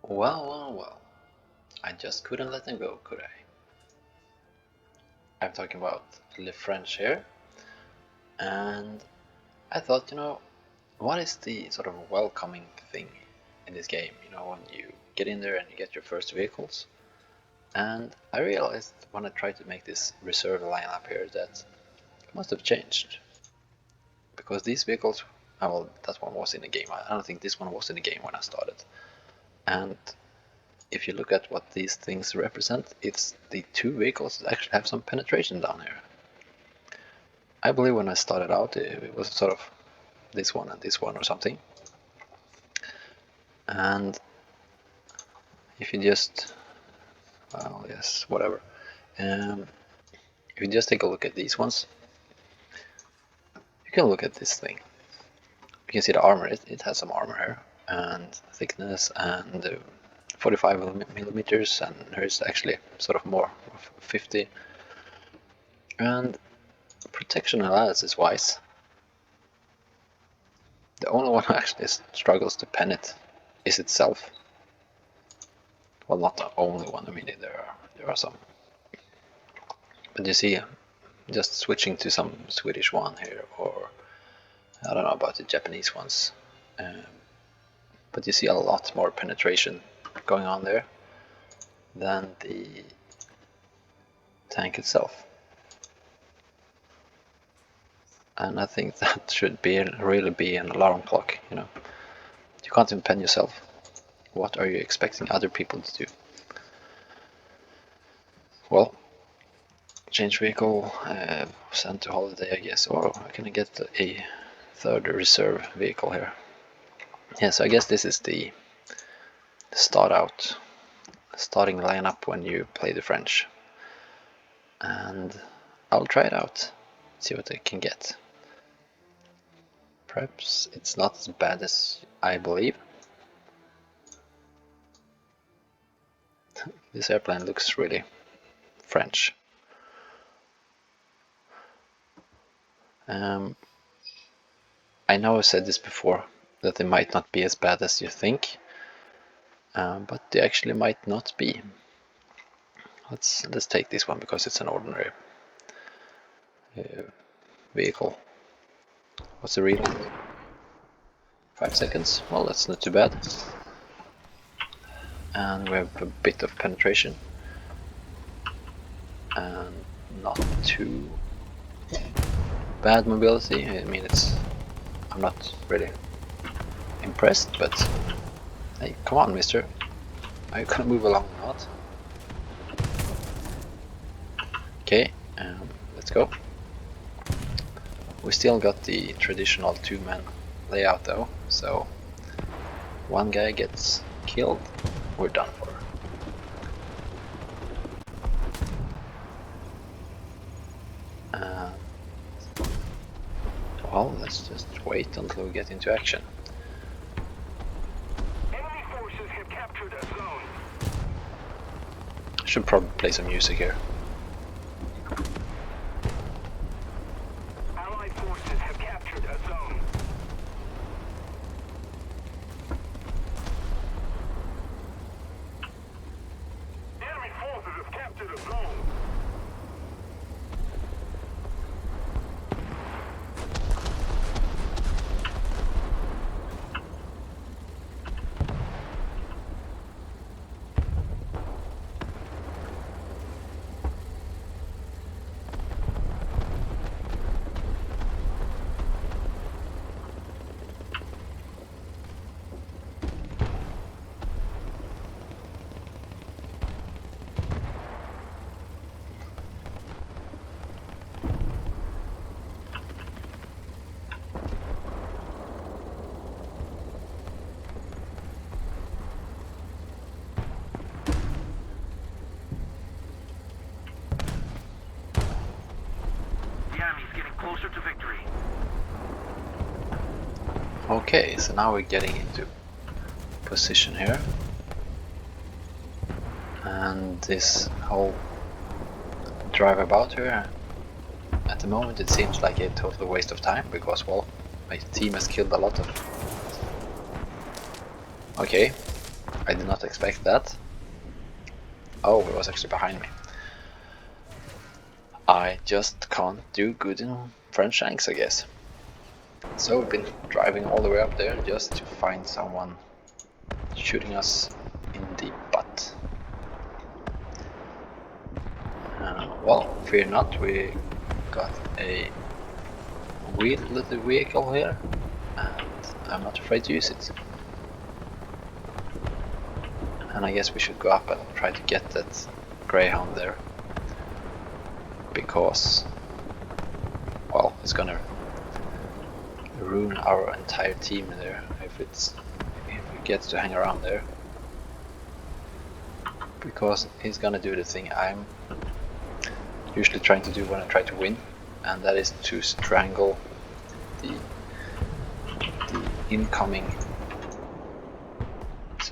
Well. I just couldn't let them go, could I? I'm talking about Le French here. And I thought, what is the sort of welcoming thing in this game? When you get in there and you get your first vehicles. And I realized when I tried to make this reserve lineup here that it must have changed. Because these vehicles, well, that one was in the game. I don't think this one was in the game when I started. And if you look at what these things represent, it's the two vehicles that actually have some penetration down here. I believe when I started out it was sort of this one and this one or something. And if you just, well, yes, whatever. If you just take a look at these ones, you can look at this thing. You can see the armor, it has some armor here, and thickness, and 45 millimeters, and there's actually sort of more, 50. And protection analysis wise, the only one who actually struggles to pen it is itself. Well, not the only one, I mean there are some. But you see, just switching to some Swedish one here, or I don't know about the Japanese ones, but you see a lot more penetration going on there than the tank itself. And I think that should really be an alarm clock, You can't even pen yourself. What are you expecting other people to do? Well, change vehicle, send to holiday, I guess, or I can get a third reserve vehicle here. Yeah, so I guess this is the starting lineup when you play the French. And I'll try it out, see what I can get. Perhaps it's not as bad as I believe. This airplane looks really French. I know I've said this before, that they might not be as bad as you think, but they actually might not be. Let's take this one because it's an ordinary vehicle. What's the read? 5 seconds. Well, that's not too bad. And we have a bit of penetration, and not too bad mobility. I mean, I'm not really impressed, but hey, come on, mister. Are you gonna move along or not? Okay, let's go. We still got the traditional two-man layout though, so one guy gets killed, we're done for. Well, let's just wait until we get into action. Enemy forces have captured a zone. I should probably play some music here. Allied forces have captured a zone. Enemy forces have captured a zone. Closer to victory. Okay, so now we're getting into position here. And this whole drive about here, at the moment it seems like a total waste of time because, well, my team has killed a lot of... Okay, I did not expect that. Oh, it was actually behind me. I just can't do good in French tanks, I guess. So we've been driving all the way up there just to find someone shooting us in the butt. Well, fear not, we got a weird little vehicle here, and I'm not afraid to use it. And I guess we should go up and try to get that Greyhound there, because, well, it's gonna ruin our entire team there if we get to hang around there, because he's gonna do the thing I'm usually trying to do when I try to win, and that is to strangle the incoming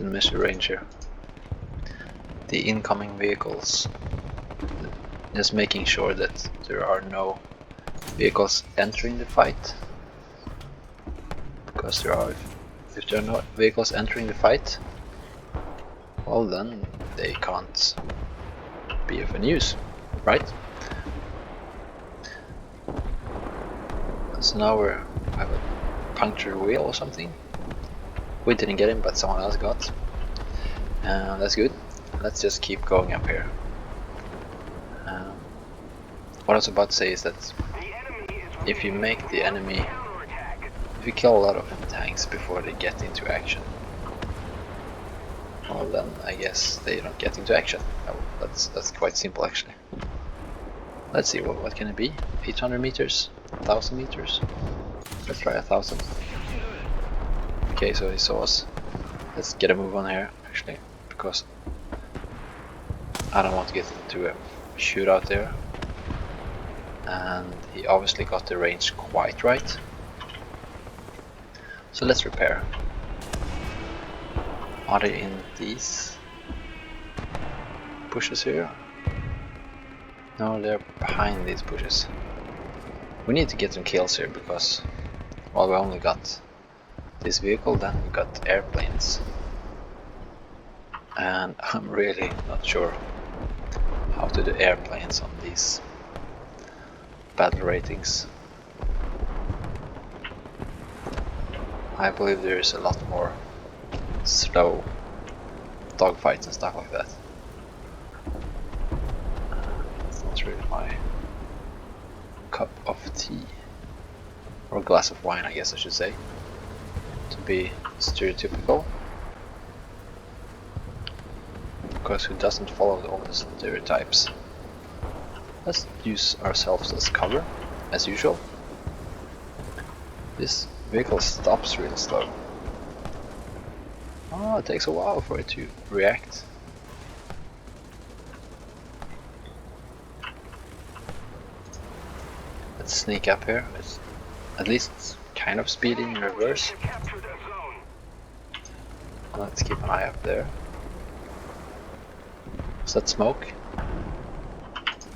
Measure Ranger, the incoming vehicles, just making sure that there are no vehicles entering the fight, because if there are no vehicles entering the fight, well then they can't be of any use, right? So now we have a punctured wheel or something. We didn't get him, but someone else got. That's good. Let's just keep going up here. What I was about to say is that if you make the enemy, if you kill a lot of tanks before they get into action, well then I guess they don't get into action. That's quite simple actually. Let's see, what can it be? 800 meters? 1000 meters? Let's try 1000. Okay, so he saw us. Let's get a move on here actually, because I don't want to get into a shootout there. And he obviously got the range quite right. So let's repair. Are they in these bushes here? No, they're behind these bushes. We need to get some kills here because, well, we only got this vehicle, then we got airplanes. And I'm really not sure how to do airplanes on these battle ratings. I believe there is a lot more slow dogfights and stuff like that. It's not really my cup of tea, or a glass of wine I guess I should say, to be stereotypical, because who doesn't follow all the stereotypes? Let's use ourselves as cover, as usual. This vehicle stops real slow. Oh, it takes a while for it to react. Let's sneak up here. It's at least kind of speedy in reverse. Let's keep an eye up there. Is that smoke?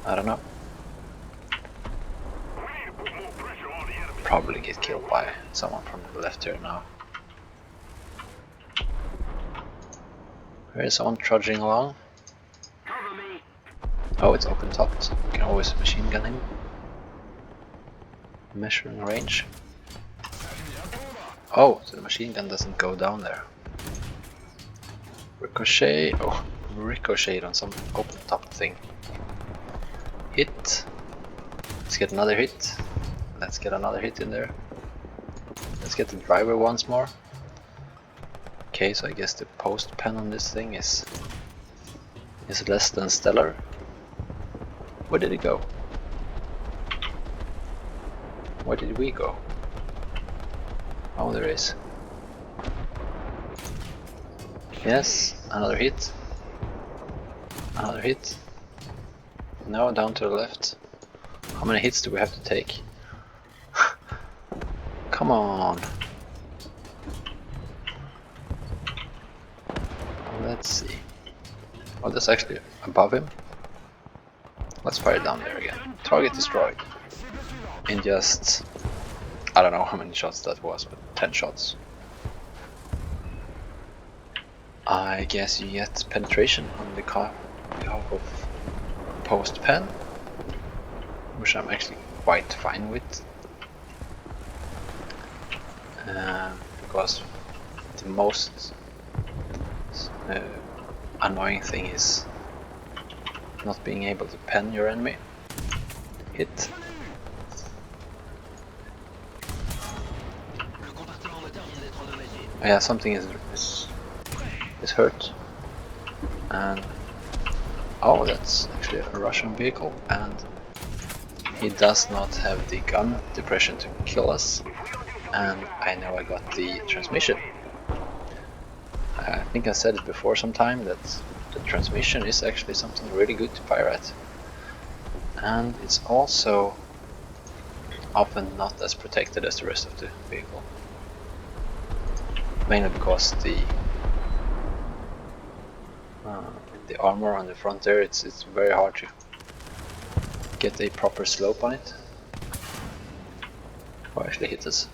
I don't know. Probably get killed by someone from the left here now. There is someone trudging along. Oh, it's open topped. You can always machine gun him. Measuring range. Oh, so the machine gun doesn't go down there. Ricochet. Oh, ricocheted on some open top thing. Hit. Let's get another hit. Let's get another hit in there. Let's get the driver once more. Okay, so I guess the post pen on this thing is less than stellar. Where did it go? Where did we go? Oh, there is. Yes, another hit. Another hit. No, down to the left. How many hits do we have to take? Come on. Let's see. Oh, that's actually above him. Let's fire down there again. Target destroyed. In just, I don't know how many shots that was, but 10 shots. I guess you get penetration on the car behalf of post-pen, which I'm actually quite fine with, because the most annoying thing is not being able to pen your enemy. Hit. Yeah, something is hurt, and oh, that's actually a Russian vehicle, and he does not have the gun depression to kill us, and I know I got the transmission. I think I said it before sometime that the transmission is actually something really good to fire at, and it's also often not as protected as the rest of the vehicle, mainly because the armor on the front there, it's very hard to get a proper slope on it. Oh, actually hit us.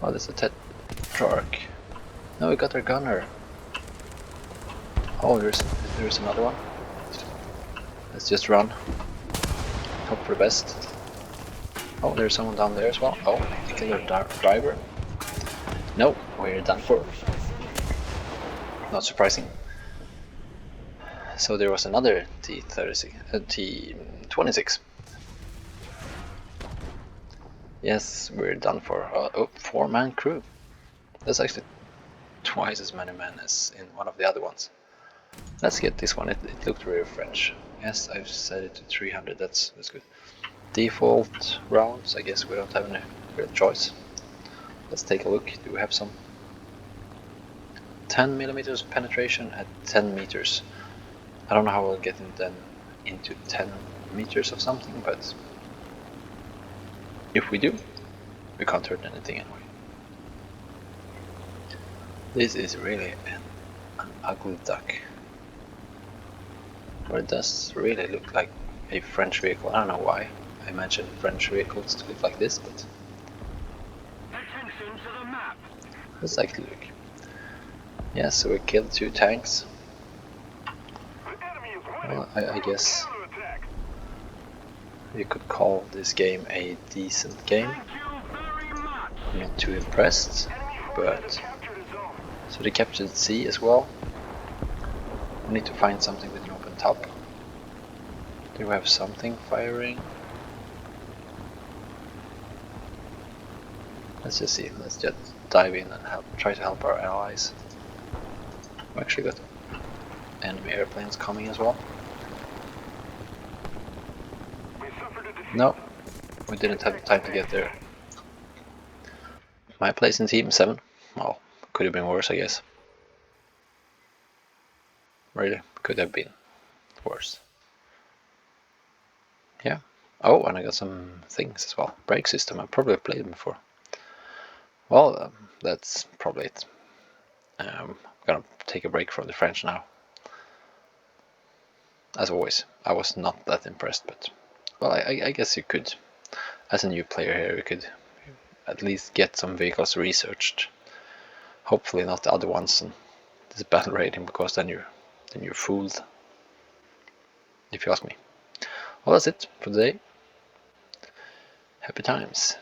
Oh, there's a Tetrarch. No, we got our gunner. Oh, there's another one. Let's just run. Hope for the best. Oh, there's someone down there as well. Oh, they killed our driver. No, we're done for. Not surprising. So there was another T26. Yes, we're done for. Oh, 4-man crew. That's actually twice as many men as in one of the other ones. Let's get this one. It looked really French. Yes, I've set it to 300. That's good. Default rounds. I guess we don't have any real choice. Let's take a look. Do we have some? 10 millimeters penetration at 10 meters. I don't know how we'll get into 10 meters of something, but if we do, we can't hurt anything anyway. This is really an ugly duck. But it does really look like a French vehicle. I don't know why I mentioned French vehicles to look like this, but Attention to the map. let's actually look. Yeah, so we killed 2 tanks. The enemy is winning. Well, I guess Counterattack. you could call this game a decent game. Thank you very much. I'm not too impressed, Enemy forces but have captured a zone. so they captured C as well. We need to find something with an open top. Do we have something firing? Let's just see. Let's just dive in and try to help our allies. We actually got enemy airplanes coming as well. We suffered a defeat. No, we didn't have time to get there. My place in team 7. Well, could have been worse, I guess. Really, could have been worse. Yeah. Oh, and I got some things as well. Brake system. I've probably played them before. Well, that's probably it. I'm gonna take a break from the French now. As always, I was not that impressed, but well, I guess you could, as a new player here, you could at least get some vehicles researched. Hopefully not the other ones and this battle rating, because then you're fooled. If you ask me. Well, that's it for today. Happy times.